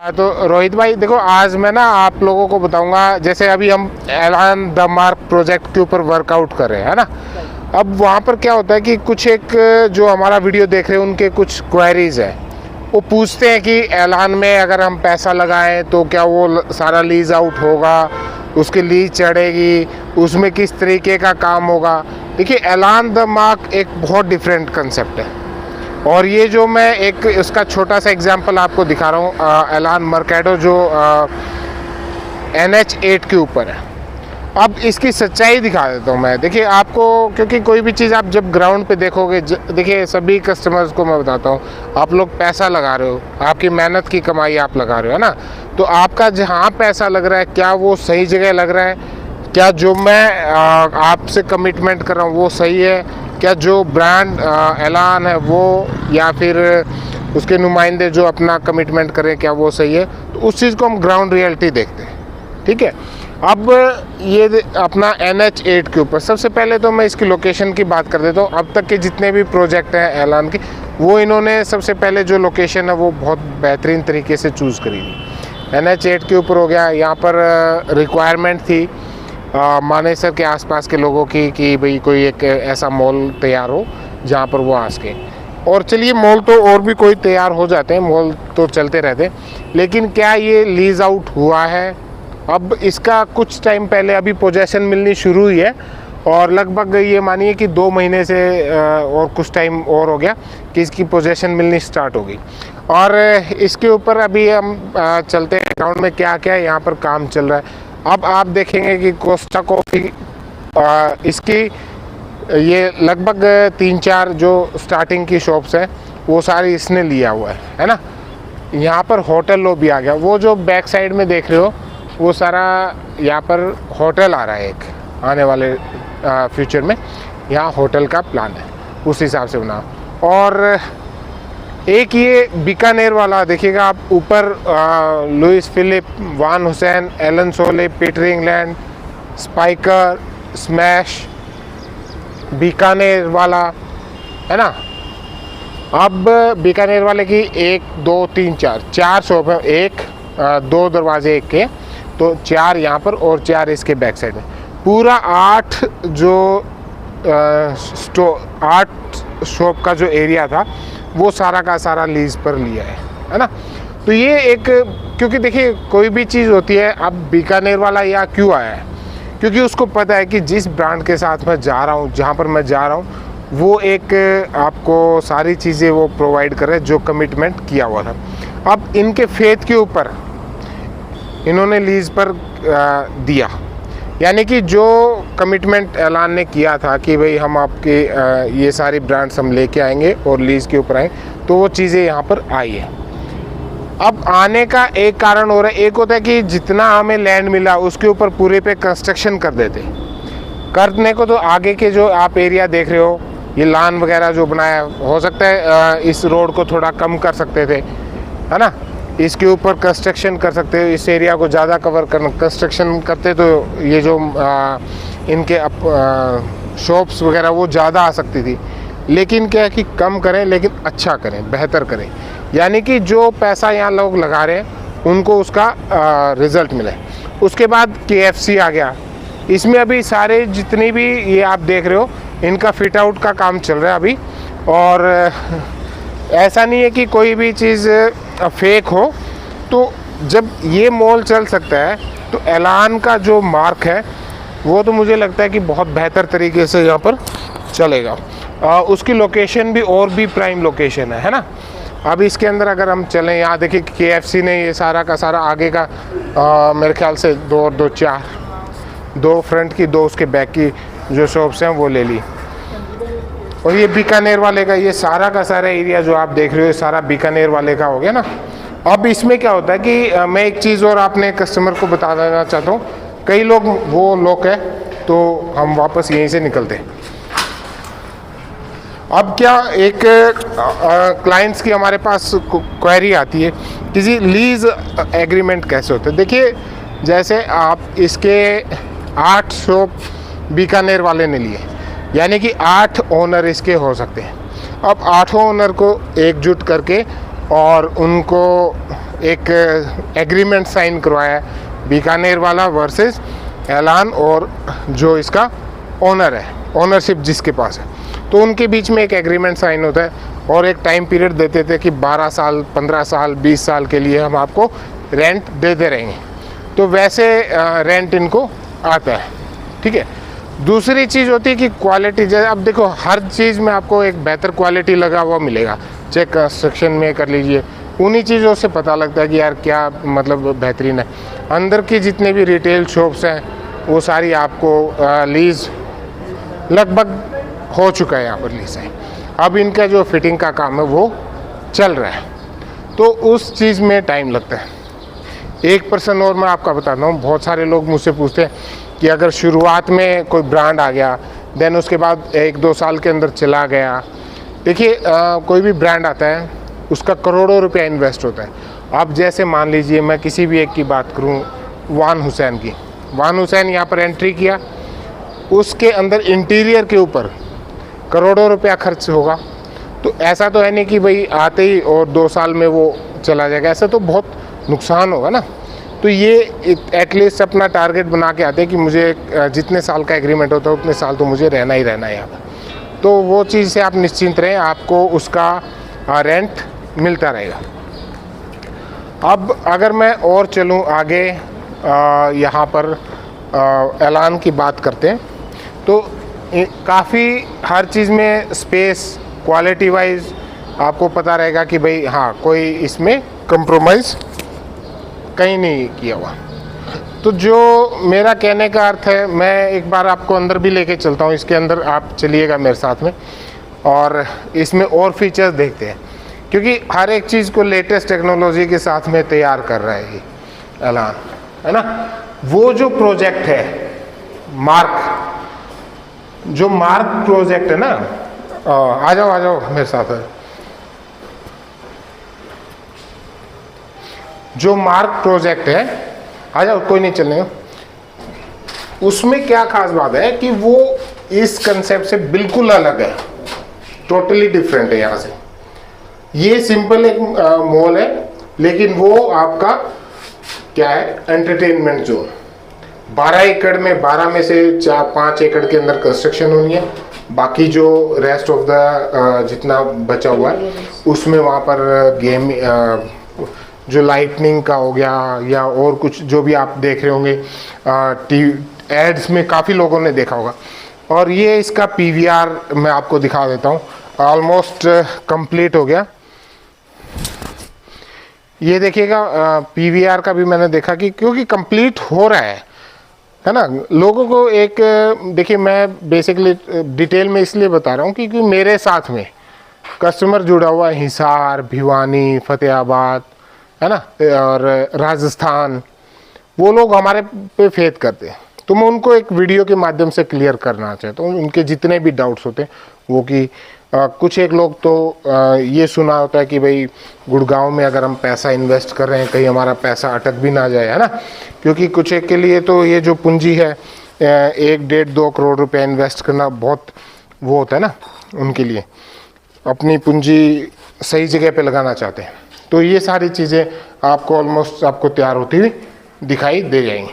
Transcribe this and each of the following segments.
तो रोहित भाई देखो, आज मैं ना आप लोगों को बताऊंगा, जैसे अभी हम ऐलान द मार्क प्रोजेक्ट के ऊपर वर्कआउट कर रहे हैं, है ना। अब वहाँ पर क्या होता है कि कुछ एक जो हमारा वीडियो देख रहे हैं उनके कुछ क्वेरीज है, वो पूछते हैं कि ऐलान में अगर हम पैसा लगाएं तो क्या वो सारा लीज आउट होगा, उसकी लीज चढ़ेगी, उसमें किस तरीके का काम होगा। देखिए, ऐलान द मार्क एक बहुत डिफरेंट कंसेप्ट है, और ये जो मैं एक इसका छोटा सा एग्जांपल आपको दिखा रहा हूँ, ऐलान मर्केडो जो NH8 के ऊपर है। अब इसकी सच्चाई दिखा देता हूँ मैं। देखिए आपको, क्योंकि कोई भी चीज़ आप जब ग्राउंड पे देखोगे, देखिए सभी कस्टमर्स को मैं बताता हूँ, आप लोग पैसा लगा रहे हो, आपकी मेहनत की कमाई आप लगा रहे हो, है ना। तो आपका जहाँ पैसा लग रहा है, क्या वो सही जगह लग रहा है, क्या जो मैं आपसे कमिटमेंट कर रहा हूँ वो सही है, क्या जो ब्रांड ऐलान है वो, या फिर उसके नुमाइंदे जो अपना कमिटमेंट करें, क्या वो सही है। तो उस चीज़ को हम ग्राउंड रियलिटी देखते हैं, ठीक है। अब ये अपना NH8 के ऊपर, सबसे पहले तो मैं इसकी लोकेशन की बात कर देता हूँ। अब तक के जितने भी प्रोजेक्ट हैं ऐलान के, वो इन्होंने सबसे पहले जो लोकेशन है वो बहुत बेहतरीन तरीके से चूज़ करी थी। NH8 के ऊपर हो गया, यहाँ पर रिक्वायरमेंट थी मानेसर के आसपास के लोगों की कि भाई कोई एक ऐसा मॉल तैयार हो जहाँ पर वो आ सके। और चलिए, मॉल तो और भी कोई तैयार हो जाते हैं, मॉल तो चलते रहते हैं, लेकिन क्या ये लीज आउट हुआ है? अब इसका कुछ टाइम पहले अभी पोजेसन मिलनी शुरू हुई है, और लगभग ये मानिए कि 2 महीने से और कुछ टाइम और हो गया कि इसकी पोजेसन मिलनी स्टार्ट हो गई। और इसके ऊपर अभी हम चलते हैं ग्राउंड में, क्या क्या यहाँ पर काम चल रहा है। अब आप देखेंगे कि कोस्टा कॉफ़ी इसकी ये लगभग 3-4 जो स्टार्टिंग की शॉप्स हैं वो सारी इसने लिया हुआ है ना। यहाँ पर होटल लॉबी आ गया, वो जो बैक साइड में देख रहे हो वो सारा यहाँ पर होटल आ रहा है एक आने वाले फ्यूचर में। यहाँ होटल का प्लान है, उस हिसाब से बना। और एक ये बीकानेर वाला देखिएगा आप, ऊपर Louis Philippe, Van Heusen, Allen Solly, Peter England, Spykar, smash, Bikaner वाला, है ना। अब बीकानेर वाले की 1 2 3 4 शॉप है, 2 दरवाजे एक के, तो 4 यहाँ पर और 4 इसके बैक साइड में। पूरा 8 जो 8 शॉप का जो एरिया था वो सारा का सारा लीज पर लिया है ना। तो ये एक, क्योंकि देखिए कोई भी चीज़ होती है, अब बीकानेर वाला यहाँ क्यों आया है, क्योंकि उसको पता है कि जिस ब्रांड के साथ मैं जा रहा हूँ, जहाँ पर मैं जा रहा हूँ, वो एक आपको सारी चीज़ें वो प्रोवाइड कर रहे हैं जो कमिटमेंट किया हुआ था। अब इनके फेथ के ऊपर इन्होंने लीज पर दिया, यानी कि जो कमिटमेंट ऐलान ने किया था कि भाई हम आपके ये सारी ब्रांड्स हम लेके आएंगे और लीज के ऊपर आएंगे, तो वो चीज़ें यहाँ पर आई है। अब आने का एक कारण हो रहा है, एक होता है कि जितना हमें लैंड मिला उसके ऊपर पूरे पे कंस्ट्रक्शन कर देते। करने को तो आगे के जो आप एरिया देख रहे हो, ये लान वगैरह जो बनाया, हो सकता है इस रोड को थोड़ा कम कर सकते थे, है ना, इसके ऊपर कंस्ट्रक्शन कर सकते हो, इस एरिया को ज़्यादा कवर करना, कंस्ट्रक्शन करते तो ये जो इनके शॉप्स वगैरह वो ज़्यादा आ सकती थी। लेकिन क्या है कि कम करें, लेकिन अच्छा करें, बेहतर करें, यानी कि जो पैसा यहाँ लोग लगा रहे हैं उनको उसका रिज़ल्ट मिले। उसके बाद KFC आ गया, इसमें अभी सारे जितनी भी ये आप देख रहे हो इनका फिट आउट का काम चल रहा है अभी। और ऐसा नहीं है कि कोई भी चीज़ फेक हो, तो जब ये मॉल चल सकता है तो ऐलान का जो मार्क है वो तो मुझे लगता है कि बहुत बेहतर तरीके से यहाँ पर चलेगा। उसकी लोकेशन भी और भी प्राइम लोकेशन है ना। अब इसके अंदर अगर हम चलें, यहाँ देखिए KFC ने ये सारा का सारा आगे का मेरे ख्याल से 2 और 2 4, 2 फ्रंट की, 2 उसके बैक की जो शॉप्स हैं वो ले ली। और ये बीकानेर वाले का ये सारा का सारा एरिया जो आप देख रहे हो, ये सारा बीकानेर वाले का हो गया ना। अब इसमें क्या होता है कि मैं एक चीज़ और आपने कस्टमर को बता देना चाहता हूँ, कई लोग वो लोग हैं तो हम वापस यहीं से निकलते हैं। अब क्या, एक क्लाइंट्स की हमारे पास क्वेरी आती है किसी लीज एग्रीमेंट कैसे होते हैं। देखिए, जैसे आप इसके 8 शॉप बीकानेर वाले ने लिए, यानी कि 8 ओनर इसके हो सकते हैं। अब 8 ओनर को एकजुट करके और उनको एक एग्रीमेंट साइन करवाया है बीकानेर वाला वर्सेस एलान और जो इसका ओनर है, ओनरशिप जिसके पास है, तो उनके बीच में एक एग्रीमेंट साइन होता है और एक टाइम पीरियड देते थे कि 12 साल 15 साल 20 साल के लिए हम आपको रेंट देते रहेंगे। तो वैसे रेंट इनको आता है, ठीक है। दूसरी चीज़ होती है कि क्वालिटी, जैसे अब देखो हर चीज़ में आपको एक बेहतर क्वालिटी लगा हुआ मिलेगा, चाहे कंस्ट्रक्शन में कर लीजिए, उन्हीं चीज़ों से पता लगता है कि यार क्या मतलब बेहतरीन है। अंदर की जितने भी रिटेल शॉप्स हैं वो सारी आपको लीज़ लगभग हो चुका है, यहाँ पर लीज़ है। अब इनका जो फिटिंग का काम है वो चल रहा है, तो उस चीज़ में टाइम लगता है। एक पर्सन और मैं आपका बताता हूँ, बहुत सारे लोग मुझसे पूछते हैं कि अगर शुरुआत में कोई ब्रांड आ गया, देन उसके बाद 1-2 साल के अंदर चला गया। देखिए कोई भी ब्रांड आता है उसका करोड़ों रुपया इन्वेस्ट होता है। अब जैसे मान लीजिए मैं किसी भी एक की बात करूँ, वान हुसैन की, वान हुसैन यहाँ पर एंट्री किया, उसके अंदर इंटीरियर के ऊपर करोड़ों रुपया खर्च होगा। तो ऐसा तो है नहीं कि भाई आते ही और 2 साल में वो चला जाएगा, ऐसा तो बहुत नुकसान होगा ना। तो ये एटलीस्ट अपना टारगेट बना के आते हैं कि मुझे जितने साल का एग्रीमेंट होता है उतने साल तो मुझे रहना ही रहना है यहाँ पर। तो वो चीज़ से आप निश्चिंत रहें, आपको उसका रेंट मिलता रहेगा। अब अगर मैं और चलूँ आगे, यहाँ पर एलान की बात करते हैं, तो काफ़ी हर चीज़ में स्पेस क्वालिटी वाइज आपको पता रहेगा कि भाई हाँ कोई इसमें कंप्रोमाइज़ कहीं नहीं किया हुआ। तो जो मेरा कहने का अर्थ है, मैं एक बार आपको अंदर भी लेके चलता हूँ, इसके अंदर आप चलिएगा मेरे साथ में और इसमें और फीचर्स देखते हैं, क्योंकि हर एक चीज़ को लेटेस्ट टेक्नोलॉजी के साथ में तैयार कर रहा है ये एलान, है ना। वो जो प्रोजेक्ट है मार्क, जो मार्क प्रोजेक्ट है ना, आ जाओ मेरे साथ है। जो मार्क प्रोजेक्ट है, आ जाओ, कोई नहीं चलने, उसमें क्या खास बात है कि वो इस कंसेप्ट से बिल्कुल अलग है, टोटली डिफरेंट है। यहाँ से ये सिंपल एक मॉल है, लेकिन वो आपका क्या है, एंटरटेनमेंट जोन। 12 एकड़ में 12 में से 4-5 एकड़ के अंदर कंस्ट्रक्शन होनी है, बाकी जो रेस्ट ऑफ द जितना बचा हुआ है उसमें वहाँ पर गेम, जो लाइटनिंग का हो गया या और कुछ जो भी आप देख रहे होंगे टीवी एड्स में काफ़ी लोगों ने देखा होगा। और ये इसका पीवीआर मैं आपको दिखा देता हूँ, ऑलमोस्ट कंप्लीट हो गया। ये देखिएगा पीवीआर का भी मैंने देखा कि क्योंकि कंप्लीट हो रहा है ना। लोगों को एक देखिए, मैं बेसिकली डिटेल में इसलिए बता रहा हूँ क्योंकि मेरे साथ में कस्टमर जुड़ा हुआ है हिसार, भिवानी, फतेहाबाद, है ना, और राजस्थान। वो लोग हमारे पे फेथ करते हैं, तो मैं उनको एक वीडियो के माध्यम से क्लियर करना चाहता हूँ उनके जितने भी डाउट्स होते हैं वो। कि कुछ एक लोग तो ये सुना होता है कि भाई गुड़गांव में अगर हम पैसा इन्वेस्ट कर रहे हैं कहीं हमारा पैसा अटक भी ना जाए, है ना। क्योंकि कुछ एक के लिए तो ये जो पूंजी है 1-1.5-2 करोड़ रुपया इन्वेस्ट करना बहुत वो होता है ना, उनके लिए अपनी पूंजी सही जगह पे लगाना चाहते हैं। तो ये सारी चीज़ें आपको ऑलमोस्ट आपको तैयार होती हुई दिखाई दे जाएंगी।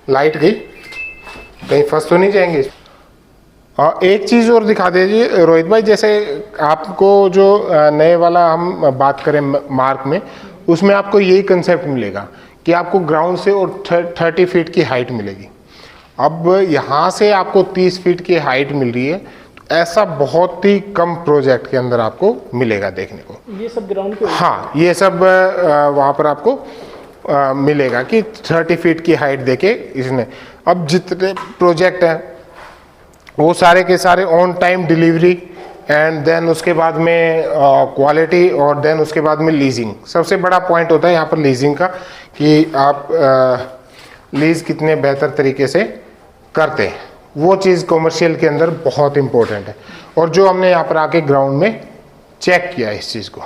लाइट गई, कहीं फंस तो नहीं जाएंगे। और एक चीज़ और दिखा दीजिए रोहित भाई, जैसे आपको जो नए वाला हम बात करें मार्क में, उसमें आपको यही कंसेप्ट मिलेगा कि आपको ग्राउंड से और 30 फीट की हाइट मिलेगी। अब यहाँ से आपको 30 फीट की हाइट मिल रही है, तो ऐसा बहुत ही कम प्रोजेक्ट के अंदर आपको मिलेगा देखने को। ये सब ग्राउंड के, हाँ, ये सब वहाँ पर आपको मिलेगा कि 30 फीट की हाइट देके इसने। अब जितने प्रोजेक्ट हैं वो सारे के सारे on time delivery and then उसके बाद में क्वालिटी और देन उसके बाद में लीजिंग। सबसे बड़ा पॉइंट होता है यहाँ पर लीजिंग का कि आप लीज कितने बेहतर तरीके से करते हैं, वो चीज़ कमर्शियल के अंदर बहुत इम्पोर्टेंट है। और जो हमने यहाँ पर आके ग्राउंड में चेक किया इस चीज़ को।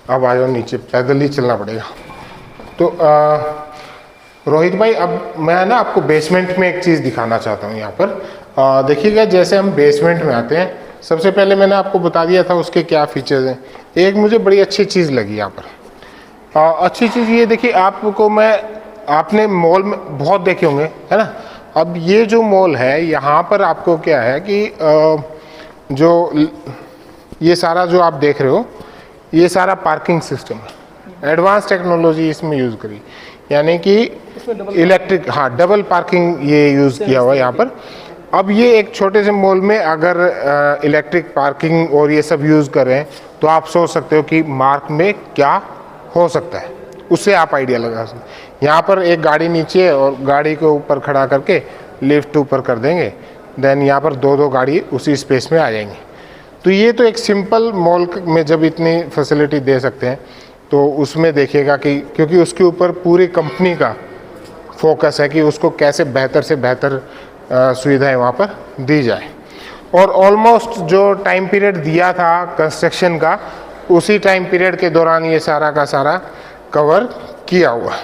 अब आ जाओ नीचे, पैदल ही चलना पड़ेगा। तो रोहित भाई, अब मैं ना आपको बेसमेंट में एक चीज़ दिखाना चाहता हूँ यहाँ पर। देखिएगा, जैसे हम बेसमेंट में आते हैं सबसे पहले मैंने आपको बता दिया था उसके क्या फीचर्स हैं। एक मुझे बड़ी अच्छी चीज़ लगी यहाँ पर, अच्छी चीज़ ये देखिए, आपने मॉल में बहुत देखे होंगे, है ना। अब ये जो मॉल है यहाँ पर आपको क्या है कि जो ये सारा जो आप देख रहे हो, ये सारा पार्किंग सिस्टम है, एडवांस टेक्नोलॉजी इसमें यूज़ करी, यानी कि इलेक्ट्रिक, हाँ, डबल पार्किंग ये यूज़ किया हुआ है यहाँ पर। अब ये एक छोटे से मॉल में अगर इलेक्ट्रिक पार्किंग और ये सब यूज़ कर रहे हैं तो आप सोच सकते हो कि मार्क में क्या हो सकता है, उससे आप आइडिया लगा सकते हैं। यहाँ पर एक गाड़ी नीचे है और गाड़ी को ऊपर खड़ा करके लिफ्ट ऊपर कर देंगे, देन यहाँ पर दो गाड़ी उसी स्पेस में आ जाएंगी। तो ये तो एक सिंपल मॉल में जब इतनी फैसिलिटी दे सकते हैं तो उसमें देखिएगा कि क्योंकि उसके ऊपर पूरी कंपनी का फोकस है कि उसको कैसे बेहतर से बेहतर सुविधाएं वहाँ पर दी जाए। और ऑलमोस्ट जो टाइम पीरियड दिया था कंस्ट्रक्शन का, उसी टाइम पीरियड के दौरान ये सारा का सारा कवर किया हुआ।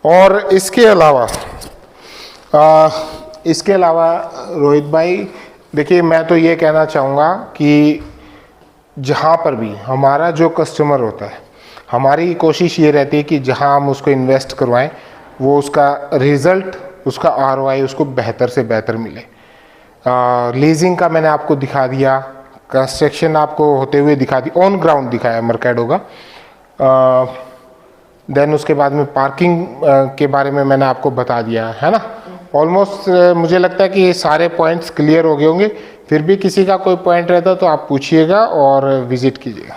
और इसके अलावा रोहित भाई देखिए, मैं तो ये कहना चाहूँगा कि जहाँ पर भी हमारा जो कस्टमर होता है, हमारी कोशिश ये रहती है कि जहाँ हम उसको इन्वेस्ट करवाएं वो उसका रिज़ल्ट, उसका ROI उसको बेहतर से बेहतर मिले। लीजिंग का मैंने आपको दिखा दिया, कंस्ट्रक्शन आपको होते हुए दिखा दी, ऑन ग्राउंड दिखाया मर्केडो का। देन उसके बाद में पार्किंग के बारे में मैंने आपको बता दिया है ना। ऑलमोस्ट मुझे लगता है कि ये सारे पॉइंट्स क्लियर हो गए होंगे। फिर भी किसी का कोई पॉइंट रहता तो आप पूछिएगा और विज़िट कीजिएगा।